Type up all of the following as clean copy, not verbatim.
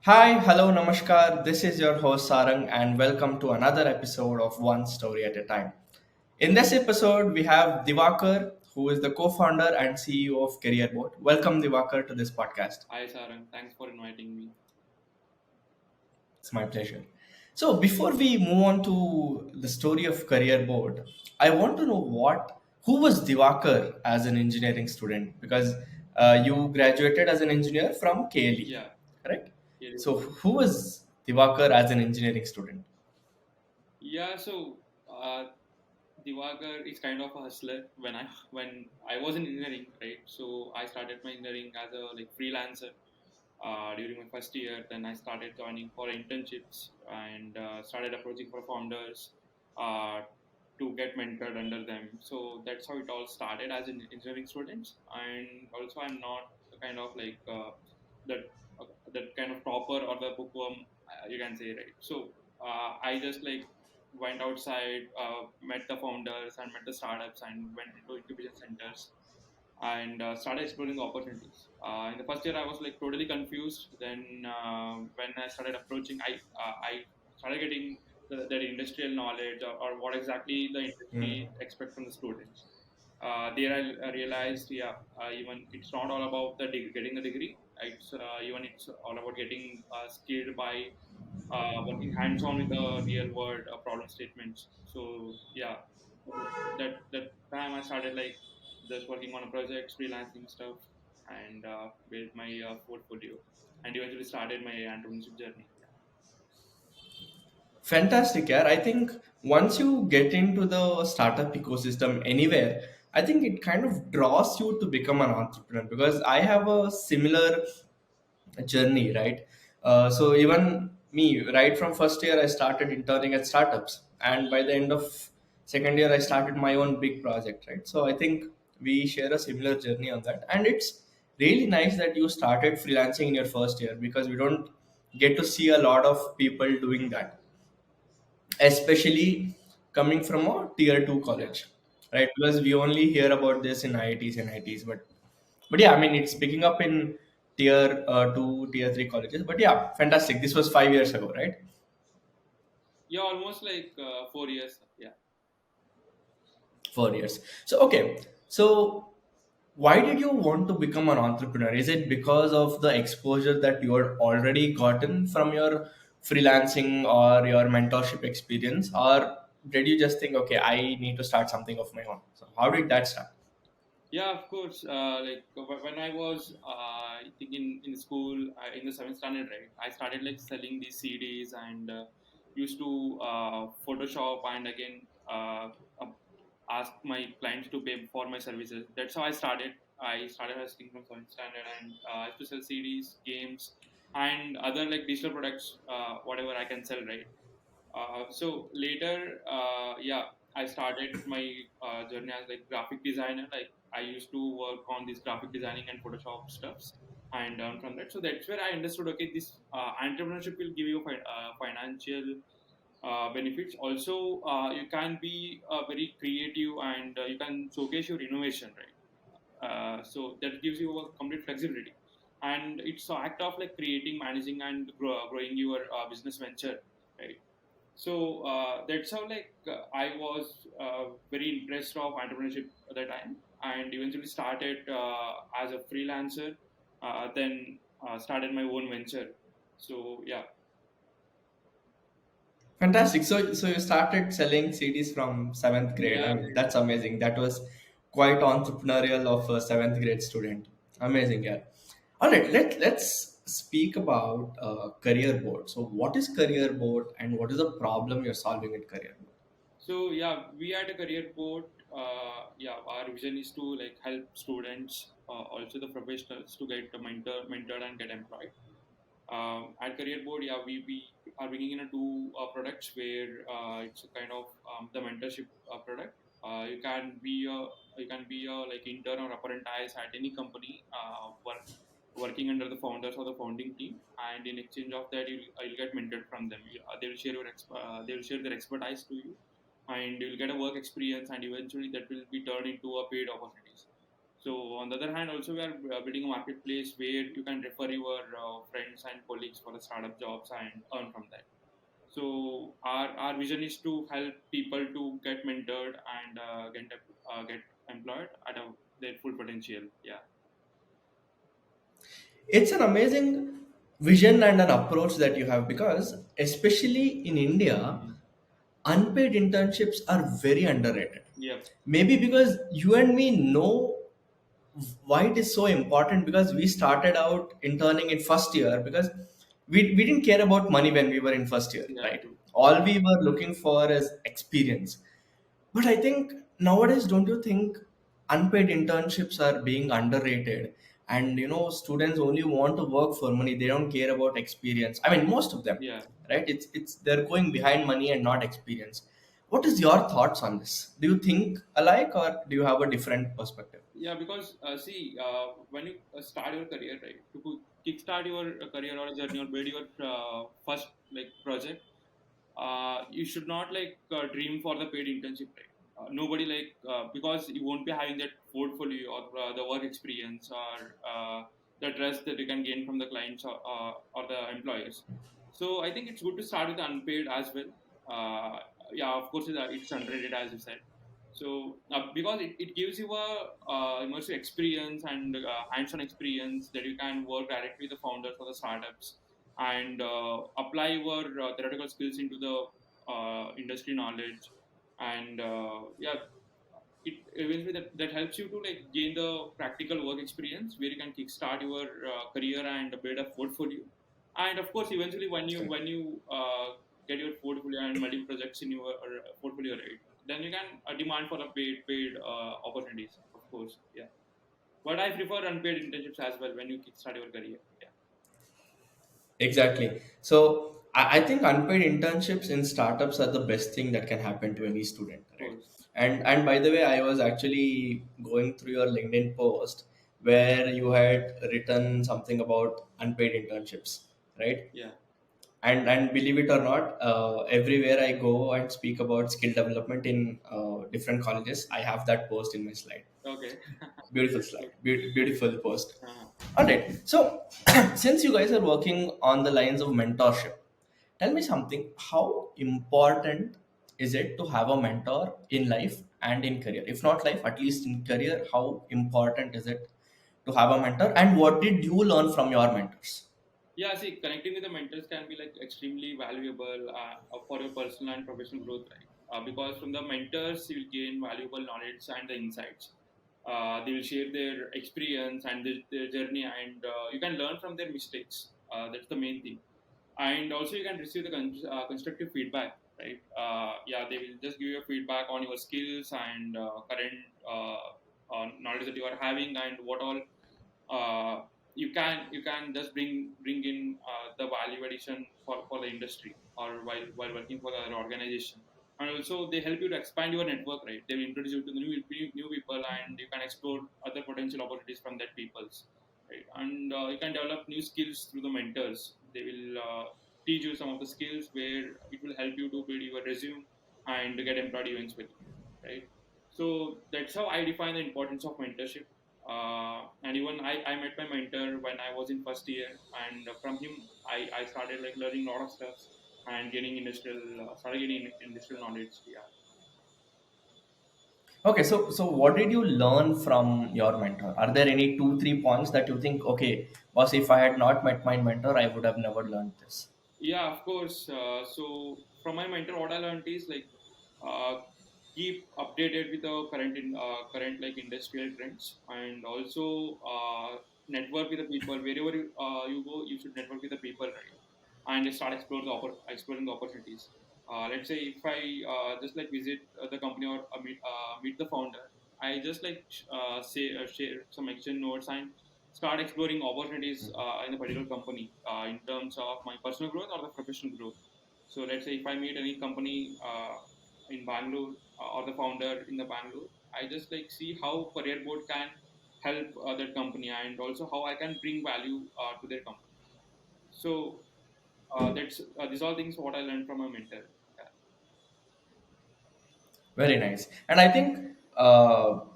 Hi, hello, namaskar. This is your host Sarang, and welcome to another episode of One Story at a Time. In this episode, we have Diwakar, who is the co founder and CEO of Career Board. Welcome, Diwakar, to this podcast. Hi Sarang, thanks for inviting me. It's my pleasure. So, before we move on to the story of Career Board, I want to know who was Diwakar as an engineering student? Because you graduated as an engineer from KLE, Yeah, correct? yeah, So, who was Diwakar as an engineering student? yeah. Diwakar is kind of a hustler. When I was in engineering, right? So I started my engineering as a freelancer during my first year. Then I started joining for internships and started approaching for founders uh, to get mentored under them. So that's how it all started as an engineering student. And also, I'm not the kind of that that kind of topper or the bookworm, you can say, right? So I just went outside, met the founders and met the startups, and went into incubation centers and started exploring the opportunities. In the first year, I was like totally confused. Then when I started approaching, I started getting the industrial knowledge, or what exactly the industry expect from the students. There I realized, yeah, even it's not all about the getting the degree. It's all about getting skilled by working hands-on with the real world problem statements. So yeah, that time I started just working on a project, freelancing stuff, and built my portfolio, and eventually started my entrepreneurship journey. Fantastic, yeah. I think once you get into the startup ecosystem anywhere, I think it kind of draws you to become an entrepreneur because I have a similar journey, right? So even me, right from first year, I started interning at startups, and by the end of second year, I started my own big project, right? So I think we share a similar journey on that, and it's really nice that you started freelancing in your first year because we don't get to see a lot of people doing that, especially coming from a tier 2 Yeah. college, right? Because we only hear about this in IITs and ITs, but yeah, I mean it's picking up in tier 2, tier 3 colleges. But yeah, fantastic. This was 5 years ago, right? Yeah, almost 4 years. Yeah. 4 years. So okay, so why did you want to become an entrepreneur? Is it because of the exposure that you had already gotten from your freelancing or your mentorship experience, or did you just think, okay, I need to start something of my own? So how did that start? Yeah, of course. When I was, I think in school, in the seventh standard, right, I started selling these CDs and used to Photoshop and again uh, ask my clients to pay for my services. That's how I started. I started hosting from seventh standard and I used to sell CDs, games, and other digital products, whatever I can sell, right? So later, yeah, I started my journey as graphic designer. Like I used to work on this graphic designing and Photoshop stuffs, and from that, so that's where I understood. Okay, this entrepreneurship will give you financial benefits. Also, you can be very creative and you can showcase your innovation, right? So that gives you a complete flexibility, and it's an act of creating, managing, and growing your business venture, right? So that's how I was very impressed of entrepreneurship at that time, and eventually started as a freelancer. Then started my own venture. So yeah, Fantastic. So you started selling CDs from seventh grade. I yeah, mean, that's amazing. That was quite entrepreneurial of a seventh grade student. Amazing, yeah. All right, let's speak about career board. So, what is career board, and what is the problem you're solving at career board? So yeah, we at a career board, yeah, our vision is to help students, also the professionals, to get mentored and get employed. At career board, yeah, we are bringing in a two products where it's a kind of the mentorship product. You can be a intern or apprentice at any company, working under the founders or the founding team, and in exchange of that, you'll get mentored from them. They will share they will share their expertise to you, and you'll get a work experience, and eventually that will be turned into a paid opportunities. So on the other hand, also we are building a marketplace where you can refer your friends and colleagues for the startup jobs and earn from that. So our vision is to help people to get mentored and get employed at their full potential. Yeah, It's an amazing vision and an approach that you have, because especially in India, unpaid internships are very underrated. yep, Maybe because you and me know why it is so important, because we started out interning in first year, because we didn't care about money when we were in first year, yeah, right? true. All we were looking for is experience. But I think nowadays, don't you think unpaid internships are being underrated? And students only want to work for money. They don't care about experience. I mean, most of them, Yeah, right? It's they're going behind money and not experience. What is your thoughts on this? Do you think alike, or do you have a different perspective? yeah, because see, when you start your career, right, to kickstart your career or journey or build your first like project, you should not dream for the paid internship, right? Nobody because you won't be having that portfolio or the work experience or the trust that you can gain from the clients or the employers. So I think it's good to start with unpaid as well. Uh, yeah, of course it's underrated as you said. So because it gives you a immersive experience and hands-on experience that you can work directly with the founders or the startups and apply your theoretical skills into the industry knowledge and yeah, it eventually that helps you to gain the practical work experience where you can kickstart your career and build a portfolio. And of course eventually when you get your portfolio and multiple projects in your portfolio, right, then you can demand for a paid opportunities, of course. Yeah, but I prefer unpaid internships as well when you kickstart your career. Yeah, Exactly. So I think unpaid internships in startups are the best thing that can happen to yeah, any student, of right? course. And by the way, I was actually going through your LinkedIn post where you had written something about unpaid internships, right? Yeah. And believe it or not, everywhere I go and speak about skill development in different colleges, I have that post in my slide. Okay. Beautiful slide, beautiful post. Uh, All right. So, since you guys are working on the lines of mentorship, tell me something. How important is it to have a mentor in life and in career? If not life, at least in career, how important is it to have a mentor? And what did you learn from your mentors? yeah, see, connecting with the mentors can be extremely valuable for your personal and professional growth, right? Because from the mentors, you will gain valuable knowledge and the insights. They will share their experience and their journey, and you can learn from their mistakes. That's the main thing. And also, you can receive the constructive feedback, right? Yeah, they will just give you feedback on your skills and current knowledge that you are having and what all you can just bring in the value addition for the industry or while working for the other organization. And also they help you to expand your network, right? They will introduce you to the new people and you can explore other potential opportunities from that people's, right? And you can develop new skills through the mentors. They will teach you some of the skills where it will help you to build your resume and get employed eventually, right? So that's how I define the importance of mentorship. And even I met my mentor when I was in first year, and from him I started learning a lot of stuff and started getting industrial knowledge. Yeah. Okay, so what did you learn from your mentor? Are there any two, 3 points that you think, okay, boss, if I had not met my mentor, I would have never learned this? Yeah, of course. So from my mentor, what I learned is uh, keep updated with the current industrial trends, and also network with the people wherever you go. You should network with the people, right? And start exploring the opportunities. Let's say if I just visit the company or meet the founder, I just share some action notes and start exploring opportunities in a particular company in terms of my personal growth or the professional growth. So let's say if I meet any company in Bangalore or the founder in the Bangalore, I just see how career board can help that company and also how I can bring value to their company. So that's these all things what I learned from a mentor. Yeah. Very nice. And I think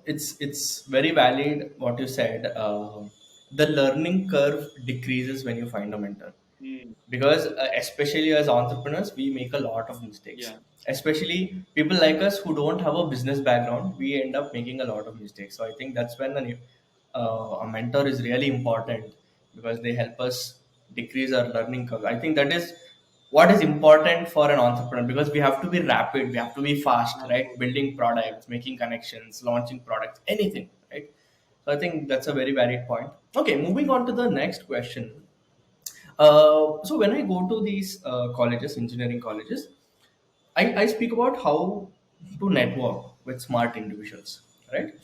It's very valid what you said. The learning curve decreases when you find a mentor, Mm. because especially as entrepreneurs we make a lot of mistakes. Yeah, Especially people like us who don't have a business background, we end up making a lot of mistakes. So I think that's when a mentor is really important, because they help us decrease our learning curve. I think that is what is important for an entrepreneur, because we have to be rapid, we have to be fast, right? absolutely. Building Yeah. products, making connections, launching products, anything, right? So I think that's a very valid point. Okay, moving on to the next question. So when I go to these colleges, engineering colleges, I speak about how to network with smart individuals, right?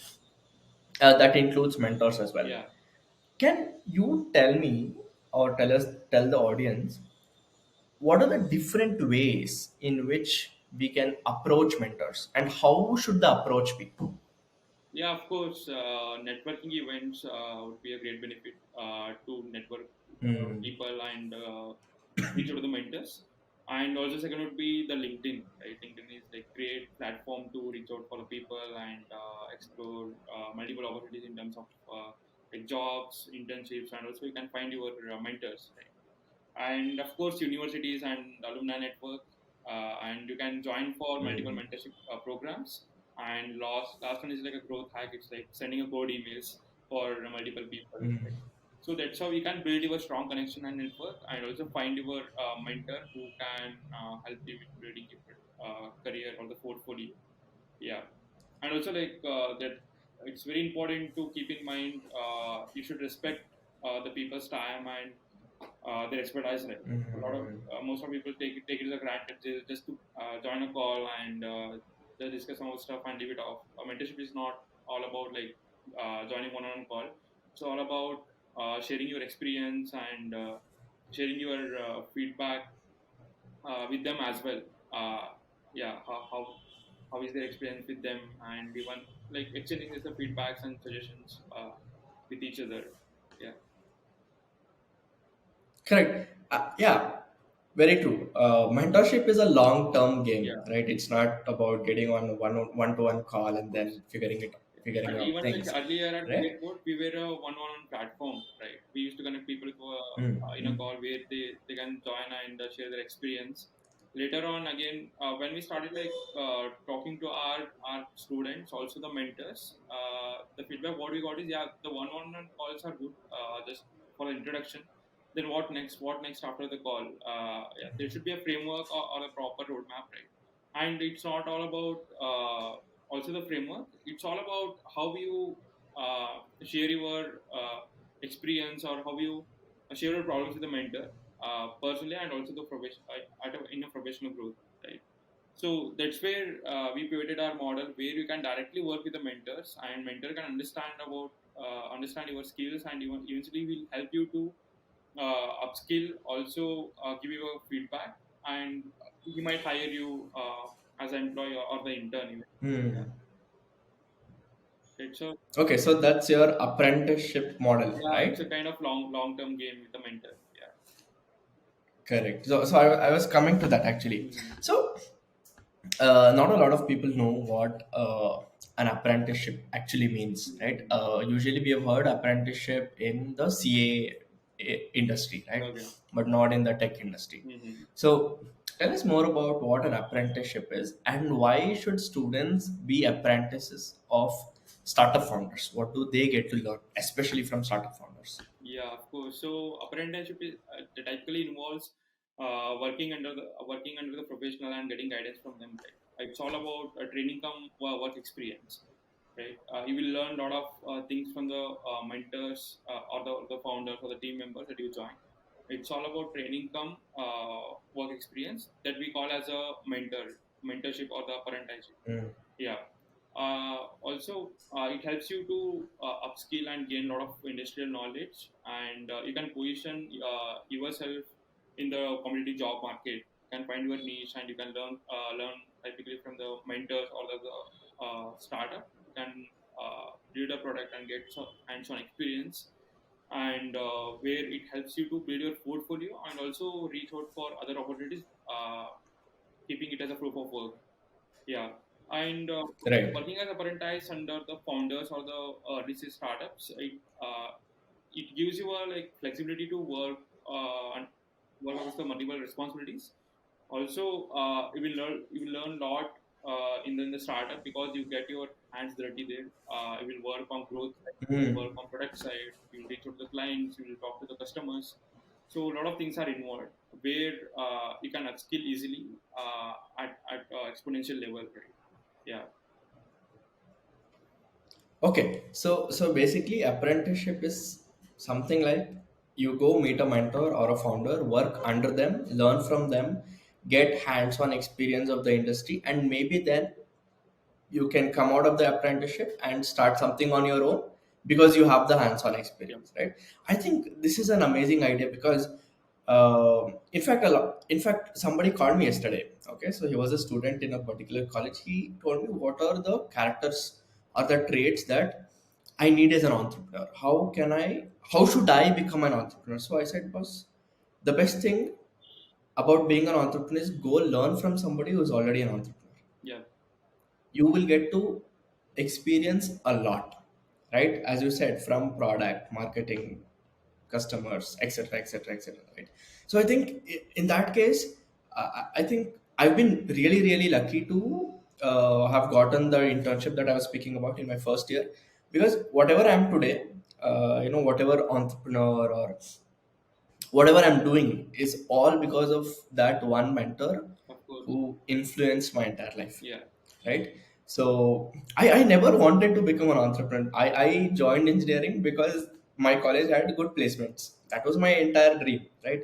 That includes mentors as well. Yeah. Can you tell me, or tell the audience, what are the different ways in which we can approach mentors, and how should the approach be? Yeah, of course. Networking events would be a great benefit to network Hmm. people and reach out to the mentors. And also, second would be the LinkedIn. Right, LinkedIn is like great platform to reach out for the people and explore multiple opportunities in terms of like jobs, internships, and also you can find your mentors. Right, and of course universities and alumni network, and you can join for multiple Hmm. mentorship programs. And last one is like a growth hack. It's like sending a code emails for multiple people, Hmm. right? So that's how you can build your strong connection and network, and also find your mentor who can help you with building your career or the portfolio. Yeah, and also like that it's very important to keep in mind, you should respect the people's time and their expertise. Right, a lot of Hmm. most of people take it as a granted, just to join a call and just discuss some of the stuff and leave it off. Mentorship is not all about like joining one-on-one call. It's all about sharing your experience and sharing your feedback with them as well. Yeah, how is their experience with them, and even like exchanging the feedbacks and suggestions with each other. Yeah, Correct. Yeah, very true. Mentorship is a long-term yeah. game, right? It's not about getting on a one-to-one call and Course. then figuring And out even like things, earlier at right? airport, we were a one-on-one platform, right? We used to connect people to in a Mm-hmm. call where they can join and share their experience. Later on, again, when we started like talking to our students, also the mentors, the feedback what we got is, yeah, the one-on-one calls are good, just for the introduction. Then what next? What next after the call? Yeah, there should be a framework or a proper roadmap, right? And it's not all about also the framework. It's all about how you share your experience, or how you share your problems with the mentor personally, and also the profession in a professional growth, right? So that's where we pivoted our model, where you can directly work with the mentors, and mentor can understand your skills, and even eventually will help you to upskill, also give you a feedback, and he might hire you as an employee or the intern even. Yeah, Hmm. it's a Okay, so that's your apprenticeship model, yeah, it's a right? kind of long term game with the mentor. Yeah. Correct. So I was coming to that actually. Mhm. So not a lot of people know what an apprenticeship actually means, right? Mhm. Usually we have heard apprenticeship in the CA industry, right? Okay. But not in the tech industry. Hmm. So tell us more about what an apprenticeship is, and why should students be apprentices of startup founders? What do they get to learn, especially from startup founders? Yeah, of course. So apprenticeship is typically involves working under the professional and getting guidance from them. Right? It's all about training come work experience. Right? You will learn a lot of things from the mentors or the founders or the team members that you join. It's all about training come work experience that we call as a mentorship or the apprenticeship. Mm. Yeah. Also, it helps you to upskill and gain a lot of industrial knowledge, and you can position yourself in the competitive job market. You can find your niche, and you can learn typically from the mentors or the startup. You can build a product and get hands-on experience, and where it helps you to build your portfolio and also reach out for other opportunities, keeping it as a proof of work. Yeah. And Right. working as apprentice under the founders or the early stage startups, it gives you a like flexibility to and work across the multiple responsibilities. Also, you will learn a lot in the startup because you get your hands dirty there. You will work on growth side, you will work Hmm. on product side, you will reach out to the clients, you will talk to the customers. So a lot of things are involved where you can upskill easily at exponential level, right? Yeah, Okay, so basically, apprenticeship is something like you go meet a mentor or a founder, work under them, learn from them, get hands-on experience of the industry, and maybe then you can come out of the apprenticeship and start something on your own because you have the hands-on yeah, experience, right? I think this is an amazing idea because in fact somebody called me yesterday. Okay, so he was a student in a particular college. He told me what are the characters or the traits that I need as an entrepreneur. How should I become an entrepreneur? So I said, boss, the best thing about being an entrepreneur is go learn from somebody who's already an entrepreneur. yeah, You will get to experience a lot, right? As you said, from product marketing, customers, etc., etc., etc., right? So I think in that case, I think I've been really really lucky to have gotten the internship that I was speaking about in my first year, because whatever I am today, whatever entrepreneur or whatever I'm doing is all because of that one mentor of course. who influenced my entire life, Yeah, right? So I never wanted to become an entrepreneur. I joined engineering because my college had good placements. That was my entire dream, right?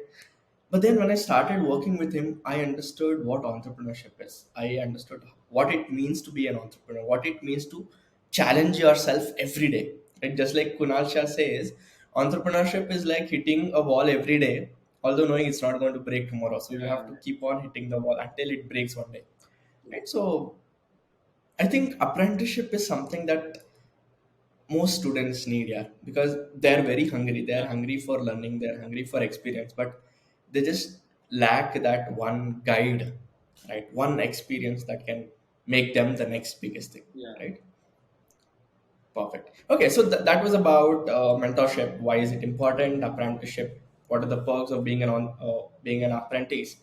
But then when I started working with him, I understood what entrepreneurship is. I understood what it means to be an entrepreneur, what it means to challenge yourself every day. Right? Just like Kunal Shah says, entrepreneurship is like hitting a wall every day, although knowing it's not going to break tomorrow. So you have yeah, to keep on hitting the wall until it breaks one day. Right? So I think apprenticeship is something that most students need, yeah, because they're very hungry. They're yeah, hungry for learning. They're hungry for experience, but they just lack that one guide, right? One experience that can make them the next biggest thing, yeah. right? Perfect. Okay, so that was about mentorship. Why is it important? Apprenticeship. What are the perks of being an apprentice?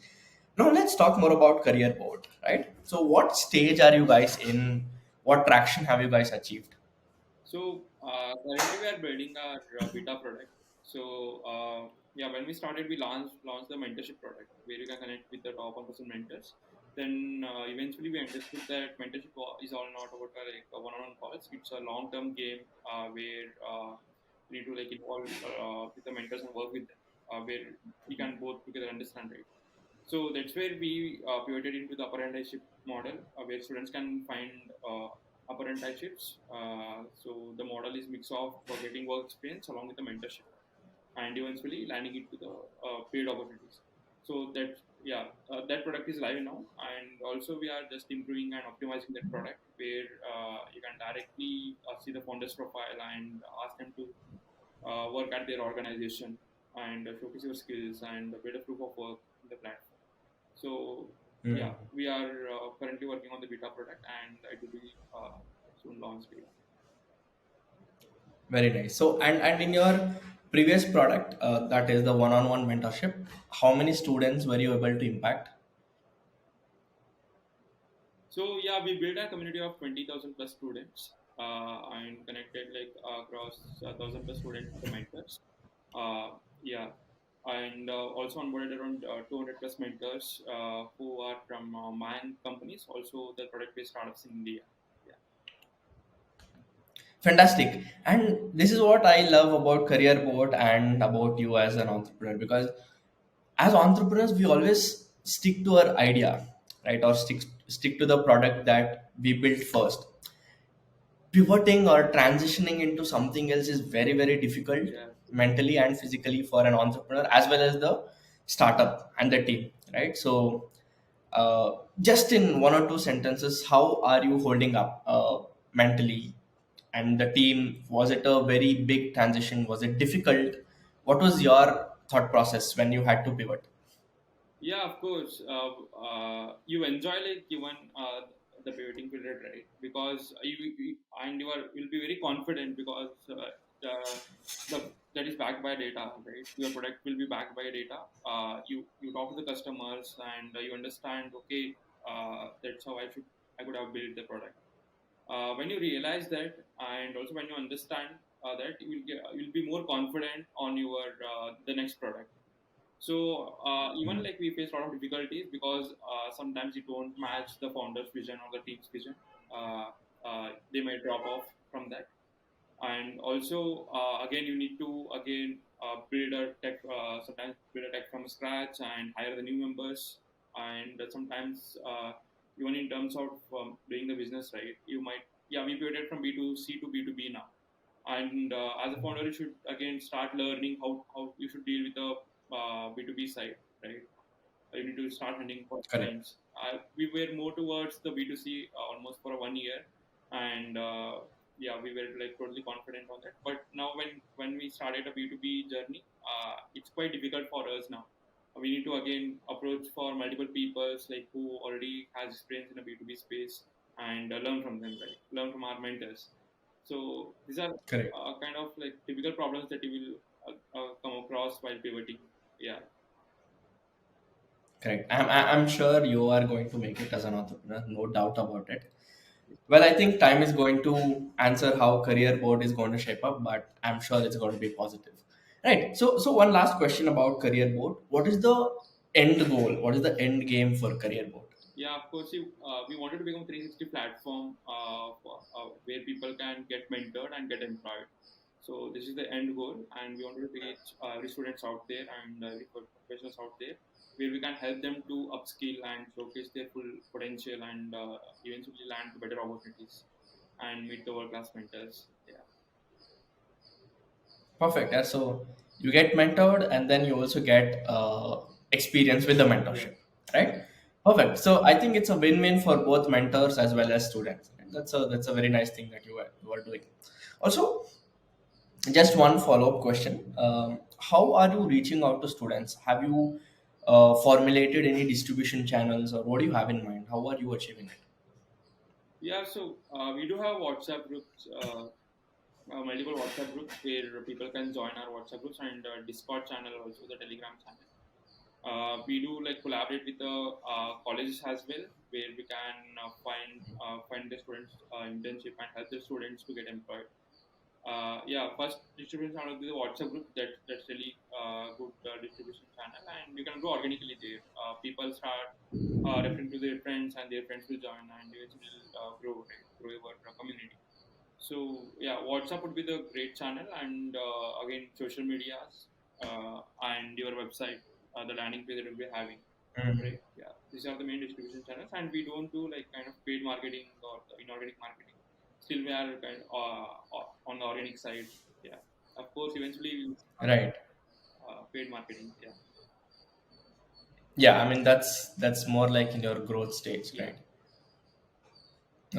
Now let's talk more about career board, right? So what stage are you guys in? What traction have you guys achieved? So currently we are building our beta product. So yeah, when we started, we launched the mentorship product where you can connect with the top 1% mentors. Then eventually we understood that mentorship is all not about like a one-on-one calls. It's a long-term game where we need to like involve with the mentors and work with them, where we can both together understand, right? So that's where we pivoted into the apprenticeship model, where students can find apprenticeships. So the model is mix of getting work experience along with the mentorship, and eventually landing it to the paid opportunities. So that yeah, that product is live now, and also we are just improving and optimizing that product where you can directly see the founder's profile and ask them to work at their organization and showcase your skills and build a proof of work in the platform. So Hmm. yeah, we are currently working on the beta product, and it will be soon launched. Yeah. Very nice. So, and in your previous product, that is the one-on-one mentorship, how many students were you able to impact? So yeah, we built a community of 20,000 plus students and connected like across 1,000 plus students with the mentors. Yeah, and also onboarded around 200 plus mentors who are from Mayan companies, also the product-based startups in India. Yeah. Fantastic. And this is what I love about Career Board and about you as an entrepreneur, because as entrepreneurs, we always stick to our idea, right? Or stick to the product that we built first. Pivoting or transitioning into something else is very very difficult Yeah. mentally and physically for an entrepreneur as well as the startup and the team, right? So just in one or two sentences, how are you holding up mentally, and the team? Was it a very big transition? Was it difficult? What was your thought process when you had to pivot? Yeah, of course. You enjoy like even the pivoting period, right? Because and you'll be very confident because that is backed by data, right? Your product will be backed by data. You talk to the customers and you understand, okay, that's how I could have built the product. When you realize that, and also when you understand that, you'll be more confident on your the next product. So even like we face a lot of difficulties because sometimes you don't match the founder's vision or the team's vision. They may drop off from that, and also again you need to again build a tech, sometimes build a tech from scratch and hire the new members, and sometimes even in terms of doing the business, right? You might, yeah, we pivoted from B2C to B2B now, and as a founder you should again start learning how you should deal with the B2B side, right? You need to start hunting for Correct. clients. We were more towards the B2C almost for 1 year, and yeah, we were like totally confident on that. But now when we started a B2B journey, it's quite difficult for us now. We need to again approach for multiple peoples like who already has experience in a B2B space and learn from them, right? Learn from our mentors. So these are Correct. kind of like typical problems that you will come across while pivoting. Yeah. Correct. I'm sure you are going to make it as an entrepreneur, no doubt about it. Well, I think time is going to answer how career board is going to shape up, but I'm sure it's going to be positive. Right. So one last question about career board. What is the end goal? What is the end game for career board? Yeah, of course. We wanted to become a 360 platform where people can get mentored and get employed. So this is the end goal, and we wanted to reach every students out there and every professionals out there, where we can help them to upskill and showcase their full potential and eventually land to better opportunities and meet the world class mentors. Yeah, Perfect. Yeah. So you get mentored, and then you also get experience with the yeah, mentorship, right? Perfect. So I think it's a win-win for both mentors as well as students. And that's a very nice thing that you are doing. Also, just one follow-up question. How are you reaching out to students? Have you formulated any distribution channels, or what do you have in mind? How are you achieving it? yeah. So we do have WhatsApp groups. Multiple WhatsApp groups where people can join our WhatsApp groups and Discord channel, also the Telegram channel. We do like collaborate with the colleges as well, where we can find the students internship and help the students to get employed. Yeah, first distribution channel will be the WhatsApp group. That's really good distribution channel, and you can grow organically there. People start referring to their friends, and their friends will join, and eventually grow, right? Grow your community. So yeah, WhatsApp would be the great channel, and again social medias and your website, the landing page that we'll be having, Mhm. right? Yeah, these are the main distribution channels, and we don't do like kind of paid marketing or the inorganic marketing. Still, we are kind of, on the organic side. Yeah, of course, eventually we'll start Right. paid marketing. Yeah, Yeah. I mean that's more like in your growth stage, yeah. right?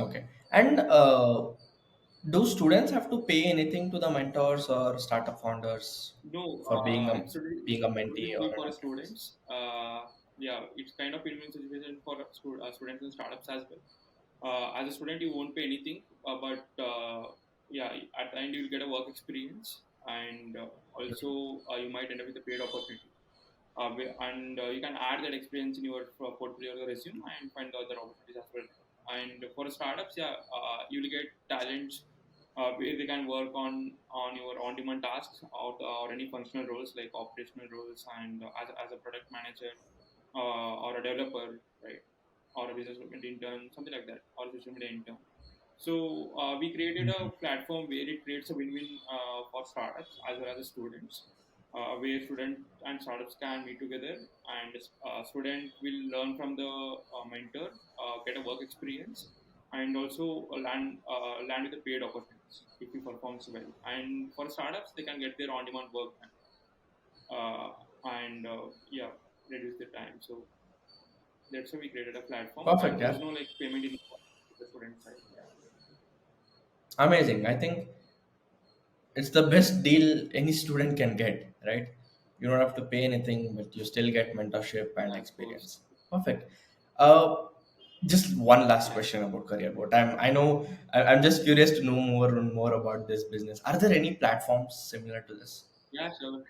Okay. And do students have to pay anything to the mentors or startup founders No, for being a it's being a totally mentee free or an for apprentice? students. Yeah, it's kind of win-win situation for students and startups as well. As a student, you won't pay anything, but yeah, at the end you'll get a work experience, and also you might end up with a paid opportunity. And you can add that experience in your portfolio or resume and find the other opportunities as well. And for startups, yeah, you'll get talents where they can work on your on-demand tasks or any functional roles like operational roles and as a product manager or a developer, right? Or a business development intern, something like that, or a social media intern. So we created a platform where it creates a win-win for startups as well as the students, where students and startups can meet together, and student will learn from the mentor, get a work experience, and also land with the paid opportunities if he performs well. And for startups, they can get their on-demand work done, and yeah, reduce the time. So that's how we created a platform, Perfect. and there Yeah. is no like payment in the student side. Yeah. Amazing. I think it's the best deal any student can get, right? You don't have to pay anything, but you still get mentorship and Yeah, of course. experience. Perfect. Uh, Just one last Yeah. question about career board. I know I'm just curious to know more and more about this business. Are there any platforms similar to this? Yeah, sure.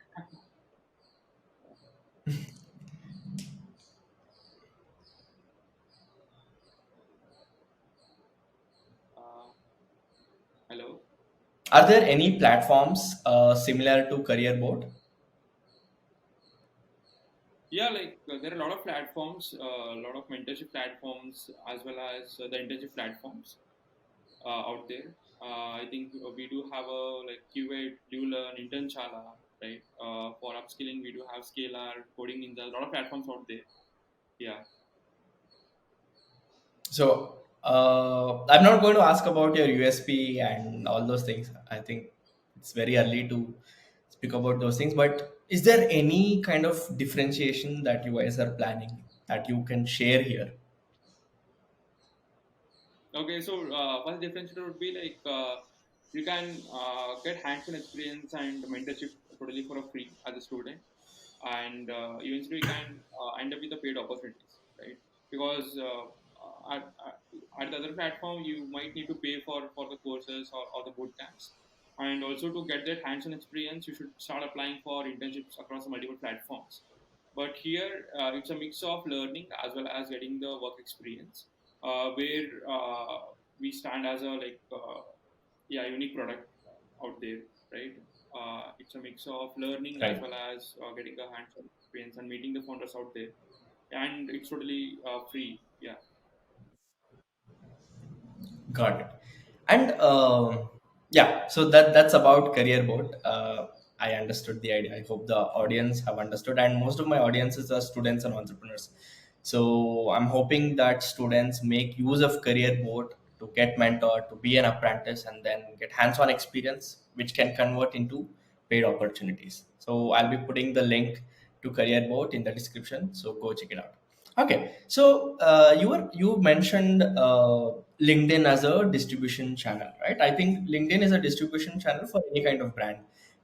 Uh, Hello. Are there any platforms similar to career board? Yeah, like there are a lot of platforms, a lot of mentorship platforms, as well as the internship platforms out there. I think we do have a like QA, do learn, Internchala, right? For upskilling, we do have Scalar, Coding Ninja, a lot of platforms out there. Yeah. So I'm not going to ask about your USP and all those things. I think it's very early to speak about those things. But is there any kind of differentiation that you guys are planning that you can share here? Okay, so first differentiator would be like you can get hands-on experience and mentorship totally for a free as a student, and eventually you can end up with the paid opportunities, right? Because at the other platform you might need to pay for the courses or the boot camps, and also to get that hands-on experience you should start applying for internships across the multiple platforms. But here it's a mix of learning as well as getting the work experience, where we stand as a like yeah, unique product out there, right? It's a mix of learning as Right. well as getting a hands-on experience and meeting the founders out there, and it's totally free. Yeah. Got it. And yeah, so that's about career board. I understood the idea. I hope the audience have understood. And most of my audiences are students and entrepreneurs. So I'm hoping that students make use of career board to get mentored, to be an apprentice, and then get hands-on experience, which can convert into paid opportunities. So I'll be putting the link to career board in the description. So go check it out. Okay, so you mentioned LinkedIn as a distribution channel, right? I think LinkedIn is a distribution channel for any kind of brand,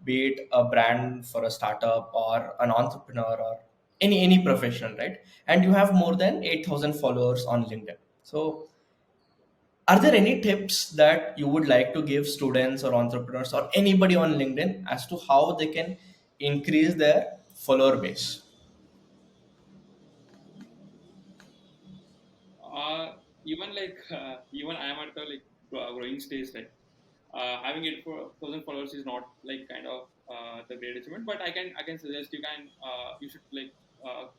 be it a brand for a startup or an entrepreneur or any professional, right? And you have more than 8,000 followers on LinkedIn. So, are there any tips that you would like to give students or entrepreneurs or anybody on LinkedIn as to how they can increase their follower base? Even like even I am at the like growing stage, right? Having 8,000 followers is not like kind of the great achievement, but I can suggest you should like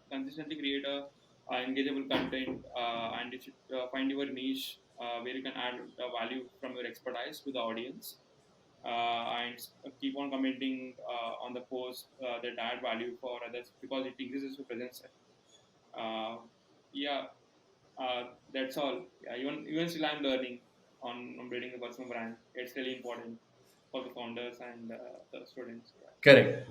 consistently create a engageable content, and you should find your niche where you can add value from your expertise to the audience, and keep on commenting on the post that add value for others because it increases your presence. Yeah, that's all. Yeah, even still I'm learning on building a personal brand. It's really important for the founders and the students. Yeah. Correct.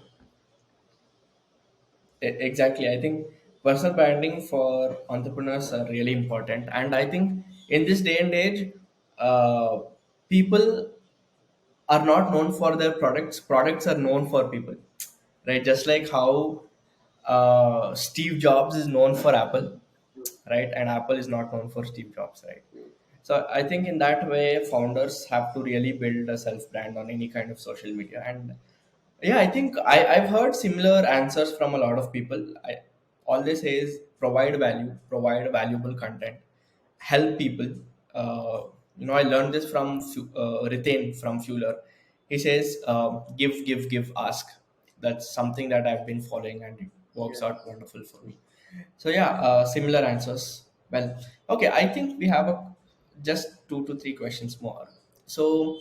Exactly. I think personal branding for entrepreneurs are really important. And I think in this day and age, uh, people are not known for their products. Products are known for people, right? Just like how Steve Jobs is known for Apple, right? And Apple is not known for Steve Jobs, right? So I think in that way, founders have to really build a self brand on any kind of social media. And yeah, I think I've heard similar answers from a lot of people. All they say is provide value, provide valuable content, help people. Uh, I learned this from Ritain from Fueler. He says, give, ask. That's something that I've been following and it works Yes. out wonderful for me. So yeah, similar answers. Well, okay, I think we have just 2 to 3 questions more. So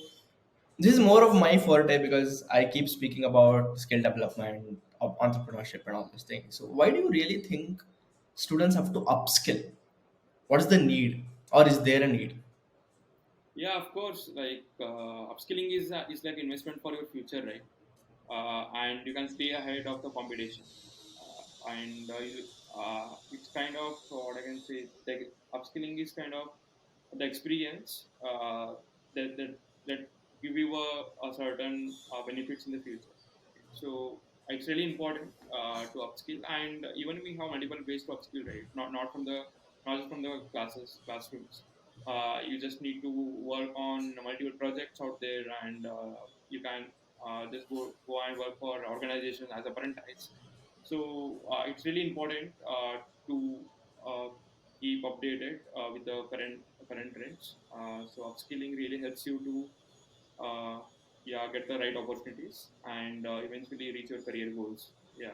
this is more of my forte because I keep speaking about skill development, entrepreneurship, and all these things. So, why do you really think students have to upskill? What is the need, or is there a need? Yeah, of course. Like upskilling is like investment for your future, right? And you can stay ahead of the competition. And it's kind of what I can say. Like upskilling is kind of the experience that give you a certain benefits in the future. So it's really important to upskill, and even we have multiple ways to upskill, right? Not from the not just from the classrooms. You just need to work on multiple projects out there, and you can just go and work for organizations as apprentice. So it's really important to uh, keep updated with the current trends. So upskilling really helps you to yeah, get the right opportunities and eventually reach your career goals. Yeah,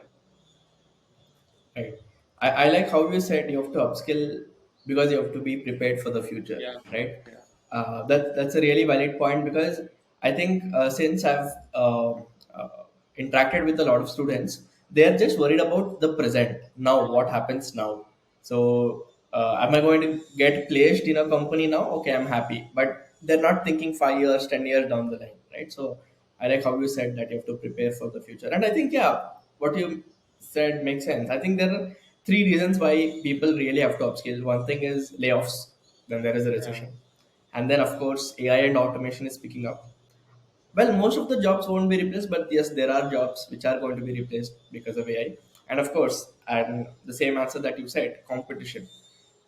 Right. I like how you said you have to upskill because you have to be prepared for the future, yeah, right? yeah, That's a really valid point because I think since I've interacted with a lot of students, they are just worried about the present. Now, yeah, what happens now? So, am I going to get placed in a company now? Okay, I'm happy, but they're not thinking 5 years, 10 years down the line, right? So, I like how you said that you have to prepare for the future, and I think yeah, what you said makes sense. I think there are three reasons why people really have to upskill. One thing is layoffs, then there is a yeah, recession, and then of course AI and automation is picking up. Well, most of the jobs won't be replaced, but yes, there are jobs which are going to be replaced because of AI. And of course, and the same answer that you said, competition,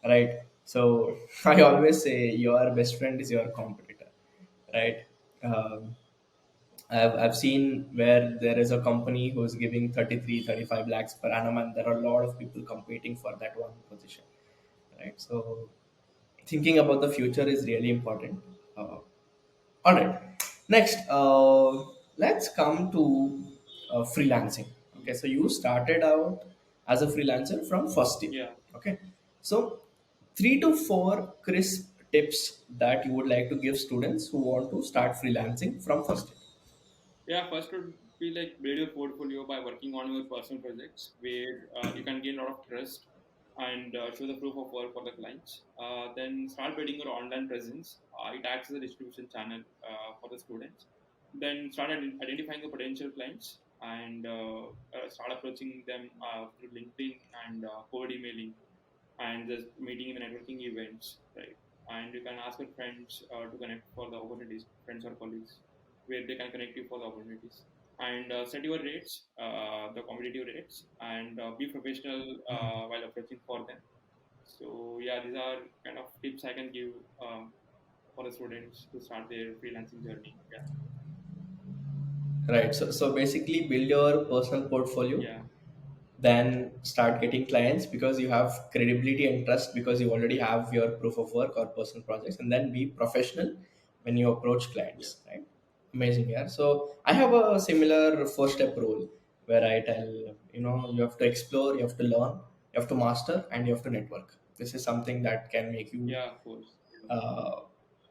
right? So I always say your best friend is your competitor, right? Um, I've seen where there is a company who's giving 33, 35 lakhs per annum, and there are a lot of people competing for that one position, right? So thinking about the future is really important. All right. Next, let's come to freelancing. Okay, so you started out as a freelancer from first year. yeah. Okay, so 3 to 4 crisp tips that you would like to give students who want to start freelancing from first year. Yeah, first would be like build your portfolio by working on your personal projects where you can gain a lot of trust and show the proof of work for the clients. Then start building your online presence. It acts as a distribution channel for the students. Then start identifying the potential clients and start approaching them through LinkedIn and cold emailing and just meeting in the networking events, right? And you can ask your friends to connect for the opportunities, friends or colleagues, where they can connect you for the opportunities. And set your rates, the competitive rates, and be professional while approaching for them. So yeah, these are kind of tips I can give for the students to start their freelancing journey. Yeah, Right. So basically, build your personal portfolio, yeah, then start getting clients because you have credibility and trust because you already have your proof of work or personal projects, and then be professional when you approach yeah, clients, right? Amazing, yeah. So I have a similar 4 step rule where I tell, you have to explore, you have to learn, you have to master, and you have to network. This is something that can make you yeah, of course. uh,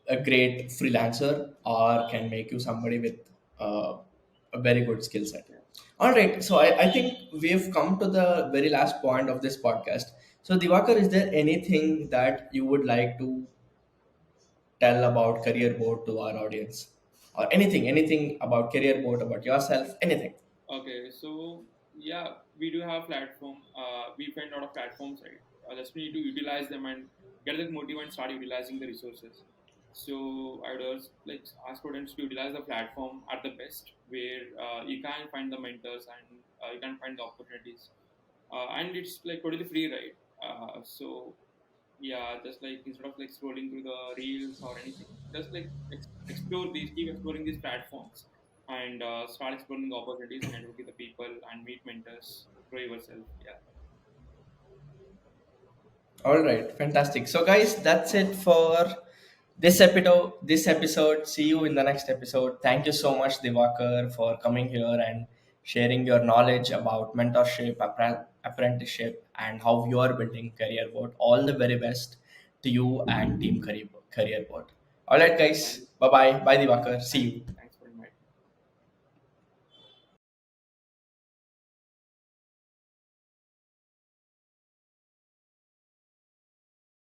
a great freelancer or can make you somebody with a very good skill set. Yeah. All right, so I think we've come to the very last point of this podcast. So, Diwakar, is there anything that you would like to tell about career board to our audience, or anything about career board, about yourself, anything? Okay, so yeah, we do have platform. We find a lot of platforms, right? Just we need to utilize them and get that motive and start utilizing the resources. So I would also like ask students to utilize the platform at the best, where you can find the mentors and you can find the opportunities, and it's like totally free, right? So yeah, just like instead of like scrolling through the reels or anything, just like explore these, keep exploring these platforms, and start exploring the opportunities and network with the people and meet mentors, grow yourself. Yeah, All right, fantastic. So, guys, that's it for this episode. This episode. See you in the next episode. Thank you so much, Diwakar, for coming here and sharing your knowledge about mentorship, apprenticeship, and how you are building career board. All the very best to you and team career board. All right, thank guys. you, Bye bye. Bye, Diwakar. See thank you.